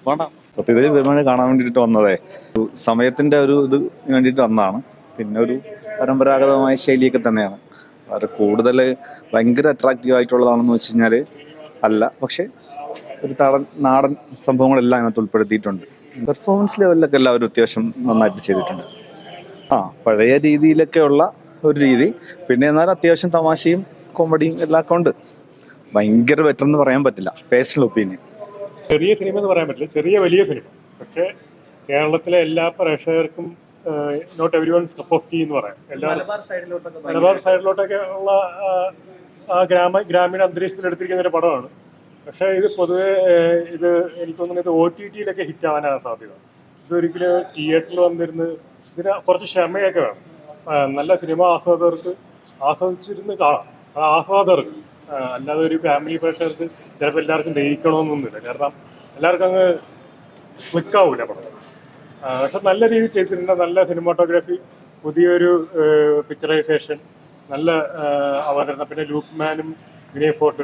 വേണം. സത്യത്തിൽ പെരുമാൾ കാണാൻ വേണ്ടിയിട്ട് വന്നതേ സമയത്തിന്റെ ഒരു ഇത് വേണ്ടിയിട്ട് വന്നതാണ്. പിന്നെ ഒരു പരമ്പരാഗതമായ ശൈലിയൊക്കെ തന്നെയാണ്. അത് കൂടുതൽ ഭയങ്കര അട്രാക്റ്റീവ് ആയിട്ടുള്ളതാണെന്ന് വെച്ച് കഴിഞ്ഞാൽ അല്ല, പക്ഷെ ഒരു നാടൻ സംഭവങ്ങളെല്ലാം അതിനകത്ത് ഉൾപ്പെടുത്തിയിട്ടുണ്ട്. പെർഫോമൻസ് ലെവലിലൊക്കെ എല്ലാവരും അത്യാവശ്യം നന്നായിട്ട് ചെയ്തിട്ടുണ്ട്. പഴയ രീതിയിലൊക്കെ ഉള്ള ഒരു രീതി, പിന്നെ എന്നാൽ അത്യാവശ്യം തമാശയും കോമഡിയും എല്ലാം ഉണ്ട്. ഭയങ്കര ബെറ്റർ എന്ന് പറയാൻ പറ്റില്ല, പേഴ്സണൽ ഒപ്പീനിയൻ. ചെറിയ സിനിമ എന്ന് പറയാൻ പറ്റില്ല, ചെറിയ വലിയ സിനിമ. പക്ഷേ കേരളത്തിലെ എല്ലാ പ്രേക്ഷകർക്കും not every one cup of tea എന്ന് പറയാം. മലബാർ സൈഡിലോട്ടൊക്കെ ഉള്ള ആ ഗ്രാമീണ അന്തരീക്ഷത്തിൽ എടുത്തിരിക്കുന്ന ഒരു പടമാണ്. പക്ഷേ ഇത് പൊതുവെ ഇത് എനിക്ക് തോന്നുന്നത് ഇത് OTT-യിലൊക്കെ ഹിറ്റ് ആവാനാണ് സാധ്യത. ഇതൊരിക്കലും തിയേറ്ററിൽ വന്നിരുന്ന് ഇതിന് കുറച്ച് ക്ഷമയൊക്കെ വേണം. നല്ല സിനിമ ആസ്വദിച്ചിരുന്ന് കാണാം, ആസ്വാദകർക്ക്. അല്ലാതെ ഒരു ഫാമിലി പ്രേക്ഷകർക്ക് ചിലപ്പോൾ എല്ലാവർക്കും ദഹിക്കണമെന്നൊന്നുമില്ല. കാരണം എല്ലാവർക്കും അങ്ങ് ക്ലിക്കാവില്ല പടം. പക്ഷെ നല്ല രീതിയിൽ ചെയ്തിട്ടുണ്ട്. നല്ല സിനിമാറ്റോഗ്രാഫി, പുതിയൊരു പിക്ചറൈസേഷൻ, നല്ല അവതരണം. പിന്നെ ലൂക്ക്മാനും വിനയ് ഫോർട്ട്